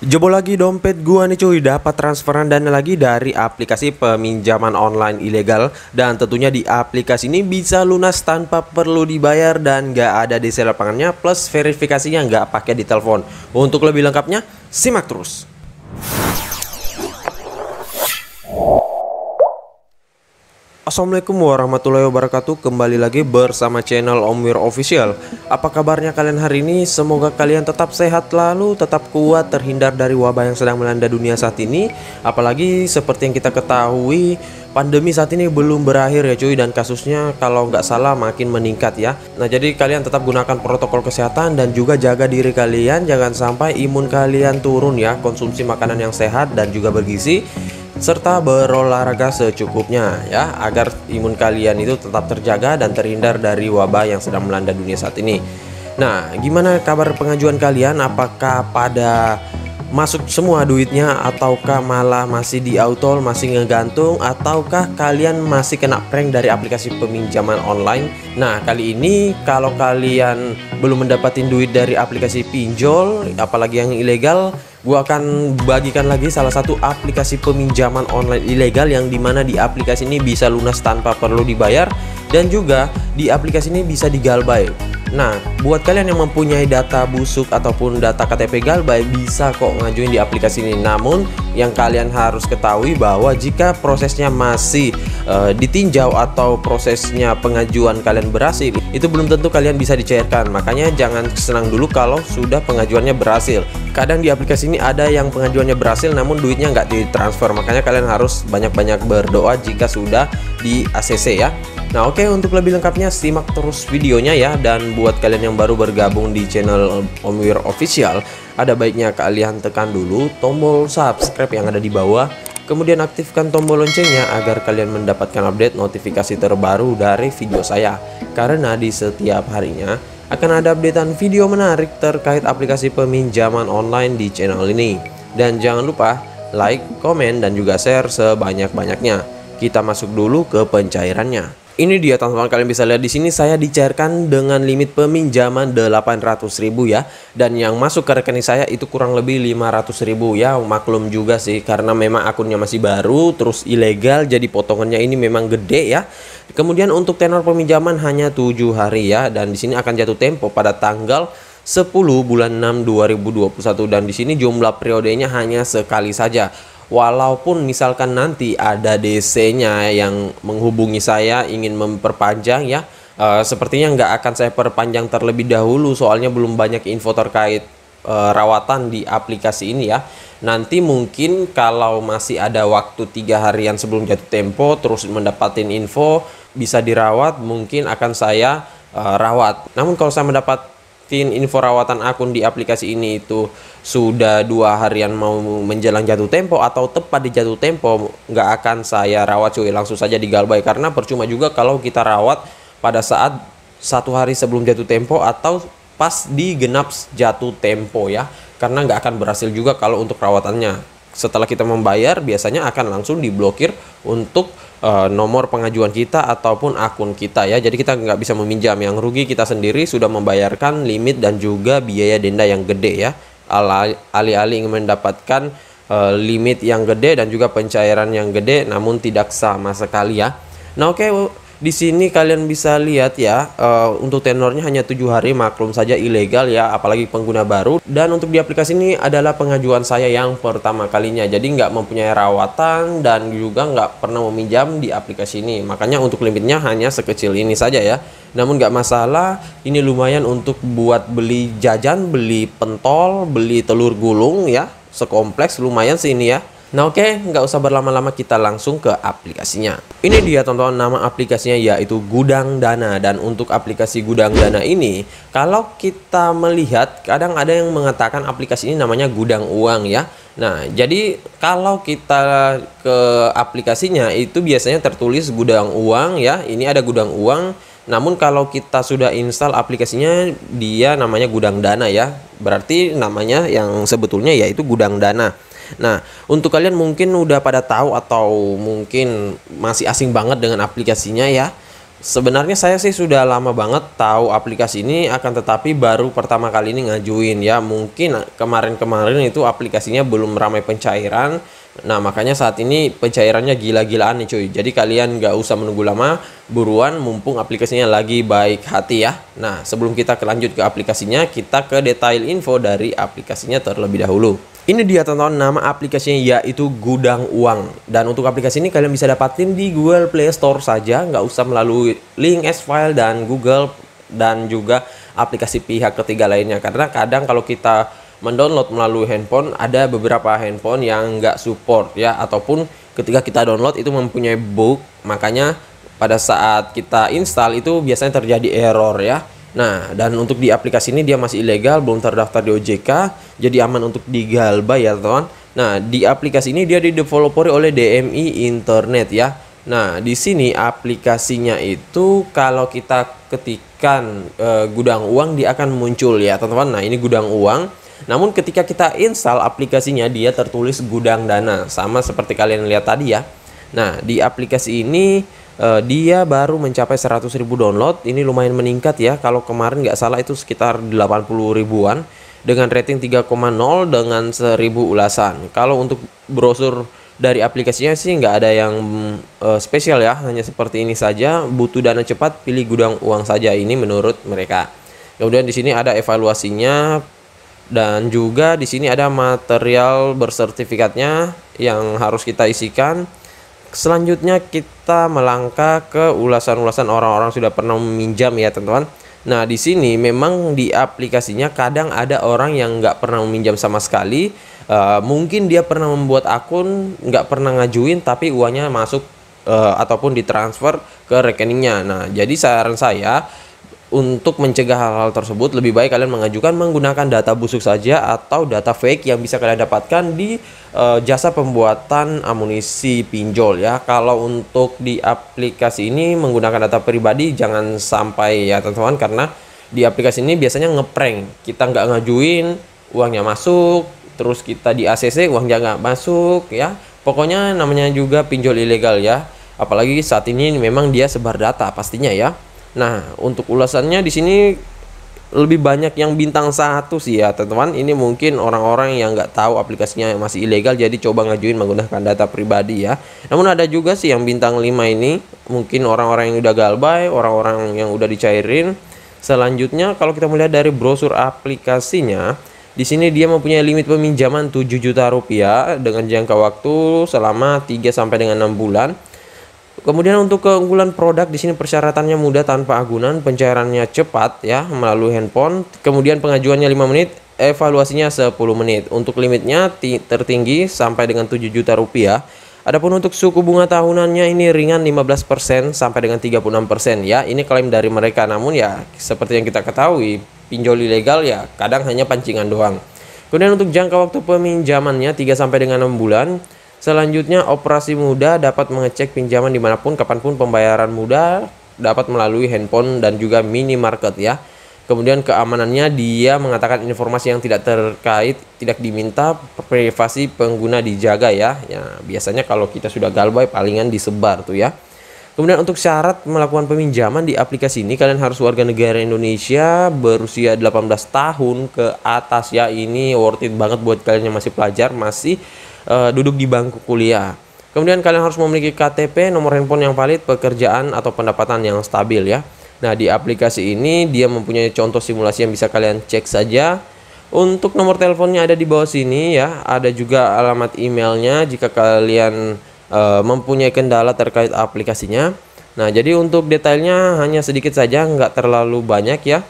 Jebol lagi dompet gua nih cuy, dapat transferan dana lagi dari aplikasi peminjaman online ilegal. Dan tentunya di aplikasi ini bisa lunas tanpa perlu dibayar dan gak ada DC lapangannya, plus verifikasinya nggak pakai di telepon. Untuk lebih lengkapnya simak terus. Assalamualaikum warahmatullahi wabarakatuh. Kembali lagi bersama channel Om Wir Official. Apa kabarnya kalian hari ini? Semoga kalian tetap sehat lalu, tetap kuat, terhindar dari wabah yang sedang melanda dunia saat ini. Apalagi seperti yang kita ketahui, pandemi saat ini belum berakhir ya cuy, dan kasusnya kalau nggak salah makin meningkat ya. Nah, jadi kalian tetap gunakan protokol kesehatan dan juga jaga diri kalian, jangan sampai imun kalian turun ya. Konsumsi makanan yang sehat dan juga bergizi, serta berolahraga secukupnya ya, agar imun kalian itu tetap terjaga dan terhindar dari wabah yang sedang melanda dunia saat ini. Nah, gimana kabar pengajuan kalian? Apakah pada masuk semua duitnya, ataukah malah masih di auto, masih ngegantung, ataukah kalian masih kena prank dari aplikasi peminjaman online? Nah, kali ini kalau kalian belum mendapatkan duit dari aplikasi pinjol, apalagi yang ilegal, gua akan bagikan lagi salah satu aplikasi peminjaman online ilegal yang dimana di aplikasi ini bisa lunas tanpa perlu dibayar, dan juga di aplikasi ini bisa digalbay. Nah, buat kalian yang mempunyai data busuk ataupun data KTP galbay, bisa kok ngajuin di aplikasi ini. Namun yang kalian harus ketahui bahwa jika prosesnya masih ditinjau atau prosesnya pengajuan kalian berhasil, itu belum tentu kalian bisa dicairkan. Makanya jangan senang dulu kalau sudah pengajuannya berhasil. Kadang di aplikasi ini ada yang pengajuannya berhasil namun duitnya nggak ditransfer. Makanya kalian harus banyak-banyak berdoa jika sudah di ACC ya. Nah, oke, untuk lebih lengkapnya simak terus videonya ya. Dan buat kalian yang baru bergabung di channel Om Wir Official, ada baiknya kalian tekan dulu tombol subscribe yang ada di bawah, kemudian aktifkan tombol loncengnya agar kalian mendapatkan update notifikasi terbaru dari video saya. Karena di setiap harinya akan ada updatean video menarik terkait aplikasi peminjaman online di channel ini. Dan jangan lupa like, komen, dan juga share sebanyak-banyaknya. Kita masuk dulu ke pencairannya. Ini dia teman-teman, kalian bisa lihat di sini saya dicairkan dengan limit peminjaman 800.000 ya, dan yang masuk ke rekening saya itu kurang lebih 500.000 ya. Maklum juga sih karena memang akunnya masih baru terus ilegal, jadi potongannya ini memang gede ya. Kemudian untuk tenor peminjaman hanya 7 hari ya, dan di sini akan jatuh tempo pada tanggal 10 bulan 6 2021, dan di sini jumlah periodenya hanya sekali saja. Walaupun misalkan nanti ada DC-nya yang menghubungi saya ingin memperpanjang ya, sepertinya nggak akan saya perpanjang terlebih dahulu, soalnya belum banyak info terkait rawatan di aplikasi ini ya. Nanti mungkin kalau masih ada waktu 3 harian sebelum jatuh tempo terus mendapatkan info bisa dirawat, mungkin akan saya rawat. Namun kalau saya mendapat info rawatan akun di aplikasi ini itu sudah 2 harian mau menjelang jatuh tempo atau tepat di jatuh tempo, nggak akan saya rawat cuy, langsung saja digalbay. Karena percuma juga kalau kita rawat pada saat 1 hari sebelum jatuh tempo atau pas di genap jatuh tempo ya, karena nggak akan berhasil juga kalau untuk rawatannya. Setelah kita membayar biasanya akan langsung diblokir untuk nomor pengajuan kita ataupun akun kita ya. Jadi kita nggak bisa meminjam, yang rugi kita sendiri sudah membayarkan limit dan juga biaya denda yang gede ya, alih-alih ingin mendapatkan limit yang gede dan juga pencairan yang gede namun tidak sama sekali ya. Nah, oke, di sini kalian bisa lihat ya, untuk tenornya hanya 7 hari, maklum saja ilegal ya, apalagi pengguna baru. Dan untuk di aplikasi ini adalah pengajuan saya yang pertama kalinya, jadi nggak mempunyai rawatan dan juga nggak pernah meminjam di aplikasi ini. Makanya untuk limitnya hanya sekecil ini saja ya. Namun nggak masalah, ini lumayan untuk buat beli jajan, beli pentol, beli telur gulung ya, sekompleks lumayan sih ini ya. Nah, oke, nggak usah berlama-lama, kita langsung ke aplikasinya. Ini dia teman-teman, nama aplikasinya yaitu Gudang Dana. Dan untuk aplikasi Gudang Dana ini, kalau kita melihat kadang ada yang mengatakan aplikasi ini namanya Gudang Uang ya. Nah, jadi kalau kita ke aplikasinya itu biasanya tertulis Gudang Uang ya. Ini ada Gudang Uang. Namun kalau kita sudah install aplikasinya, dia namanya Gudang Dana ya. Berarti namanya yang sebetulnya yaitu Gudang Dana. Nah, untuk kalian mungkin udah pada tahu atau mungkin masih asing banget dengan aplikasinya ya, Sebenarnya saya sih sudah lama banget tahu aplikasi ini, akan tetapi baru pertama kali ini ngajuin ya. Mungkin kemarin-kemarin itu aplikasinya belum ramai pencairan. Nah, makanya saat ini pencairannya gila-gilaan nih cuy. Jadi kalian nggak usah menunggu lama, buruan mumpung aplikasinya lagi baik hati ya. Nah, sebelum kita lanjut ke aplikasinya, kita ke detail info dari aplikasinya terlebih dahulu. Ini dia teman-teman, nama aplikasinya yaitu Gudang Uang. Dan untuk aplikasi ini kalian bisa dapatin di Google Play Store saja, nggak usah melalui link S-File dan Google dan juga aplikasi pihak ketiga lainnya. Karena kadang kalau kita mendownload melalui handphone, ada beberapa handphone yang nggak support ya, ataupun ketika kita download itu mempunyai bug, makanya pada saat kita install itu biasanya terjadi error ya. Nah, dan untuk di aplikasi ini dia masih ilegal, belum terdaftar di OJK, jadi aman untuk digalbay ya teman. Nah, di aplikasi ini dia dideveloperi oleh DMI Internet ya. Nah, di sini aplikasinya itu kalau kita ketikkan gudang uang dia akan muncul ya teman-teman. Nah, ini gudang uang. Namun ketika kita install aplikasinya dia tertulis gudang dana, sama seperti kalian lihat tadi ya. Nah, di aplikasi ini dia baru mencapai 100.000 download. Ini lumayan meningkat ya. Kalau kemarin nggak salah itu sekitar 80 ribuan dengan rating 3,0 dengan 1000 ulasan. Kalau untuk brosur dari aplikasinya sih nggak ada yang spesial ya, hanya seperti ini saja. Butuh dana cepat, pilih gudang uang saja, ini menurut mereka. Kemudian di sini ada evaluasinya dan juga di sini ada material bersertifikatnya yang harus kita isikan. Selanjutnya kita melangkah ke ulasan-ulasan orang-orang sudah pernah meminjam ya teman-teman. Nah, di sini memang di aplikasinya kadang ada orang yang nggak pernah meminjam sama sekali. Mungkin dia pernah membuat akun, nggak pernah ngajuin, tapi uangnya masuk ataupun ditransfer ke rekeningnya. Nah, jadi saran saya untuk mencegah hal-hal tersebut, lebih baik kalian mengajukan menggunakan data busuk saja atau data fake yang bisa kalian dapatkan di jasa pembuatan amunisi pinjol ya. Kalau untuk di aplikasi ini menggunakan data pribadi jangan sampai ya teman-teman, karena di aplikasi ini biasanya ngeprank. Kita nggak ngajuin, uangnya masuk, terus kita di ACC uangnya nggak masuk ya. Pokoknya namanya juga pinjol ilegal ya. Apalagi saat ini memang dia sebar data pastinya ya. Nah, untuk ulasannya di sini lebih banyak yang bintang 1 sih ya teman-teman. Ini mungkin orang-orang yang nggak tahu aplikasinya masih ilegal, jadi coba ngajuin menggunakan data pribadi ya. Namun ada juga sih yang bintang 5 ini, mungkin orang-orang yang udah galbay, orang-orang yang udah dicairin. Selanjutnya kalau kita melihat dari brosur aplikasinya, di sini dia mempunyai limit peminjaman 7 juta rupiah dengan jangka waktu selama 3 sampai dengan 6 bulan. Kemudian untuk keunggulan produk di sini persyaratannya mudah tanpa agunan, pencairannya cepat ya melalui handphone. Kemudian pengajuannya 5 menit, evaluasinya 10 menit. Untuk limitnya tertinggi sampai dengan 7 juta rupiah. Adapun untuk suku bunga tahunannya ini ringan 15% sampai dengan 36% ya. Ini klaim dari mereka, namun ya seperti yang kita ketahui, pinjol ilegal ya kadang hanya pancingan doang. Kemudian untuk jangka waktu peminjamannya 3 sampai dengan 6 bulan. Selanjutnya operasi mudah, dapat mengecek pinjaman dimanapun, kapanpun. Pembayaran mudah, dapat melalui handphone dan juga minimarket ya. Kemudian keamanannya dia mengatakan informasi yang tidak terkait tidak diminta, privasi pengguna dijaga ya. Ya biasanya kalau kita sudah galbay palingan disebar tuh ya. Kemudian untuk syarat melakukan peminjaman di aplikasi ini, kalian harus warga negara Indonesia berusia 18 tahun ke atas ya. Ini worth it banget buat kalian yang masih pelajar, masih duduk di bangku kuliah. Kemudian kalian harus memiliki KTP, nomor handphone yang valid, pekerjaan atau pendapatan yang stabil ya. Nah, di aplikasi ini dia mempunyai contoh simulasi yang bisa kalian cek saja. Untuk nomor teleponnya ada di bawah sini ya. Ada juga alamat emailnya jika kalian mempunyai kendala terkait aplikasinya. Nah, jadi untuk detailnya hanya sedikit saja, nggak terlalu banyak ya.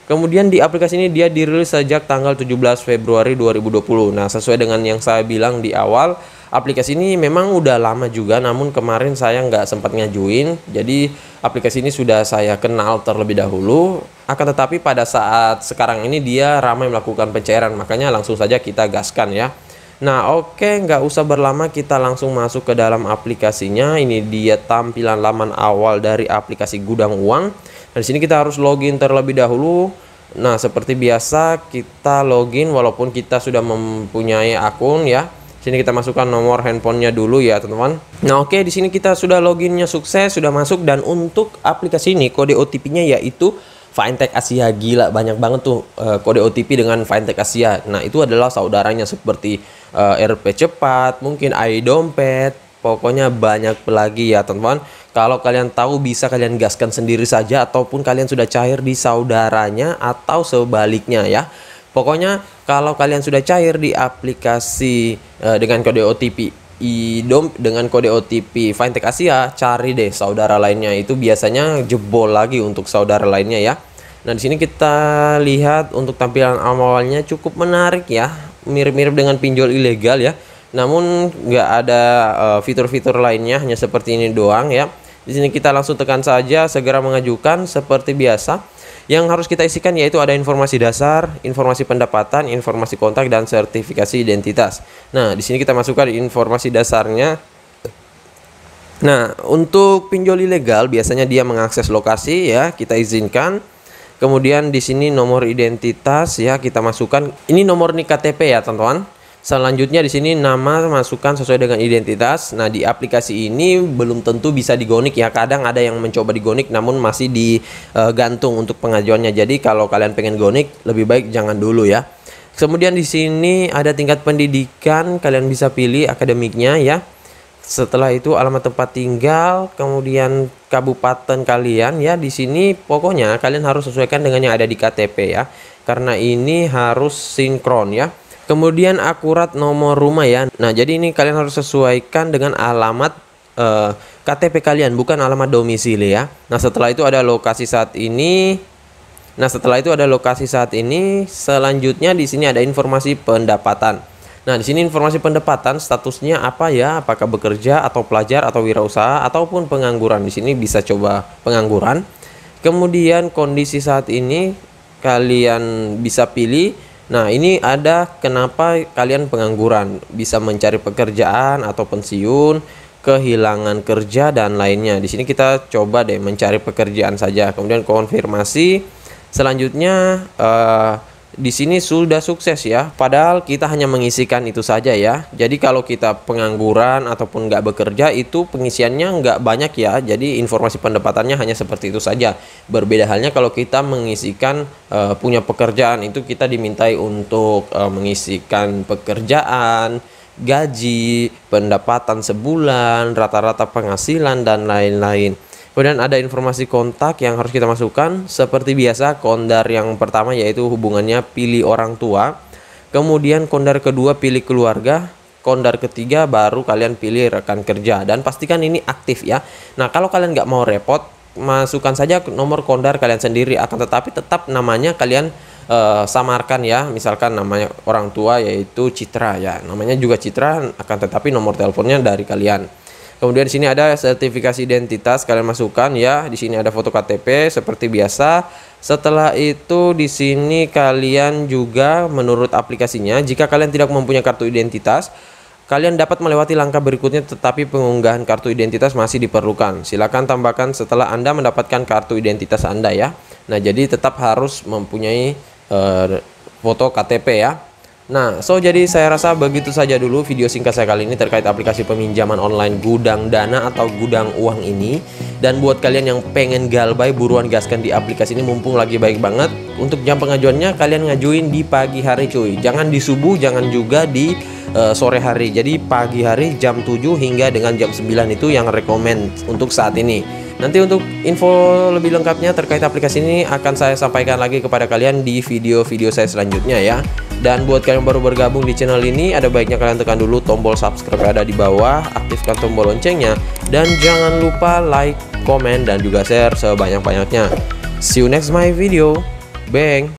Kemudian di aplikasi ini dia dirilis sejak tanggal 17 Februari 2020. Nah, sesuai dengan yang saya bilang di awal, aplikasi ini memang udah lama juga, namun kemarin saya nggak sempat ngajuin. Jadi aplikasi ini sudah saya kenal terlebih dahulu. Akan tetapi pada saat sekarang ini dia ramai melakukan pencairan, makanya langsung saja kita gaskan ya. Nah, oke, nggak usah berlama, kita langsung masuk ke dalam aplikasinya. Ini dia tampilan laman awal dari aplikasi Gudang Uang. Nah, di sini kita harus login terlebih dahulu. Nah, seperti biasa kita login walaupun kita sudah mempunyai akun ya. Sini kita masukkan nomor handphonenya dulu ya teman-teman. Nah oke, di sini kita sudah loginnya sukses, sudah masuk. Dan untuk aplikasi ini kode OTP-nya yaitu Fintech Asia. Gila, banyak banget tuh kode OTP dengan Fintech Asia. Nah itu adalah saudaranya seperti RP cepat, mungkin iDompet, pokoknya banyak lagi ya teman-teman. Kalau kalian tahu bisa kalian gaskan sendiri saja, ataupun kalian sudah cair di saudaranya atau sebaliknya ya. Pokoknya kalau kalian sudah cair di aplikasi dengan kode OTP dengan kode OTP Fintech Asia, cari deh saudara lainnya, itu biasanya jebol lagi untuk saudara lainnya ya. Nah di sini kita lihat untuk tampilan awalnya cukup menarik ya, mirip-mirip dengan pinjol ilegal ya. Namun nggak ada fitur-fitur lainnya, hanya seperti ini doang ya. Di sini kita langsung tekan saja segera mengajukan seperti biasa. Yang harus kita isikan yaitu ada informasi dasar, informasi pendapatan, informasi kontak, dan sertifikasi identitas. Nah, di sini kita masukkan informasi dasarnya. Nah, untuk pinjol ilegal biasanya dia mengakses lokasi ya, kita izinkan. Kemudian di sini nomor identitas ya, kita masukkan. Ini nomor nik KTP ya, teman-teman. Selanjutnya di sini nama masukkan sesuai dengan identitas. Nah di aplikasi ini belum tentu bisa digonik ya. Kadang ada yang mencoba digonik namun masih digantung untuk pengajuannya. Jadi kalau kalian pengen gonik lebih baik jangan dulu ya. Kemudian di sini ada tingkat pendidikan, kalian bisa pilih akademiknya ya. Setelah itu alamat tempat tinggal, kemudian kabupaten kalian ya. Di sini pokoknya kalian harus sesuaikan dengan yang ada di KTP ya. Karena ini harus sinkron ya. Kemudian akurat nomor rumah ya. Nah jadi ini kalian harus sesuaikan dengan alamat KTP kalian, bukan alamat domisili ya. Nah setelah itu ada lokasi saat ini. Selanjutnya di sini ada informasi pendapatan. Nah di sini informasi pendapatan statusnya apa ya? Apakah bekerja atau pelajar atau wirausaha ataupun pengangguran. Di sini bisa coba pengangguran. Kemudian kondisi saat ini kalian bisa pilih. Nah ini ada kenapa kalian pengangguran, bisa mencari pekerjaan atau pensiun, kehilangan kerja dan lainnya. Di sini kita coba deh mencari pekerjaan saja. Kemudian konfirmasi. Selanjutnya di sini sudah sukses ya. Padahal kita hanya mengisikan itu saja ya. Jadi kalau kita pengangguran ataupun nggak bekerja itu pengisiannya nggak banyak ya. Jadi informasi pendapatannya hanya seperti itu saja. Berbeda halnya kalau kita mengisikan punya pekerjaan, itu kita dimintai untuk mengisikan pekerjaan, gaji, pendapatan sebulan, rata-rata penghasilan dan lain-lain. Kemudian ada informasi kontak yang harus kita masukkan. Seperti biasa, kondar yang pertama yaitu hubungannya pilih orang tua. Kemudian kondar kedua pilih keluarga. Kondar ketiga baru kalian pilih rekan kerja. Dan pastikan ini aktif ya. Nah kalau kalian nggak mau repot, masukkan saja nomor kondar kalian sendiri. Akan tetapi tetap namanya kalian samarkan ya. Misalkan namanya orang tua yaitu Citra ya. Namanya juga Citra, akan tetapi nomor teleponnya dari kalian. Kemudian di sini ada sertifikasi identitas, kalian masukkan ya. Di sini ada foto KTP seperti biasa. Setelah itu di sini kalian juga menurut aplikasinya, jika kalian tidak mempunyai kartu identitas, kalian dapat melewati langkah berikutnya, tetapi pengunggahan kartu identitas masih diperlukan. Silakan tambahkan setelah Anda mendapatkan kartu identitas Anda ya. Nah, jadi tetap harus mempunyai foto KTP ya. Nah, jadi saya rasa begitu saja dulu video singkat saya kali ini terkait aplikasi peminjaman online Gudang Dana atau Gudang Uang ini. Dan buat kalian yang pengen galbay, buruan gaskan di aplikasi ini mumpung lagi baik banget. Untuk jam pengajuannya kalian ngajuin di pagi hari cuy. Jangan di subuh, jangan juga di sore hari. Jadi pagi hari jam 7 hingga dengan jam 9 itu yang rekomend untuk saat ini. Nanti untuk info lebih lengkapnya terkait aplikasi ini akan saya sampaikan lagi kepada kalian di video-video saya selanjutnya ya. Dan buat kalian yang baru bergabung di channel ini, ada baiknya kalian tekan dulu tombol subscribe yang ada di bawah, aktifkan tombol loncengnya, dan jangan lupa like, komen, dan juga share sebanyak-banyaknya. See you next my video. Bang.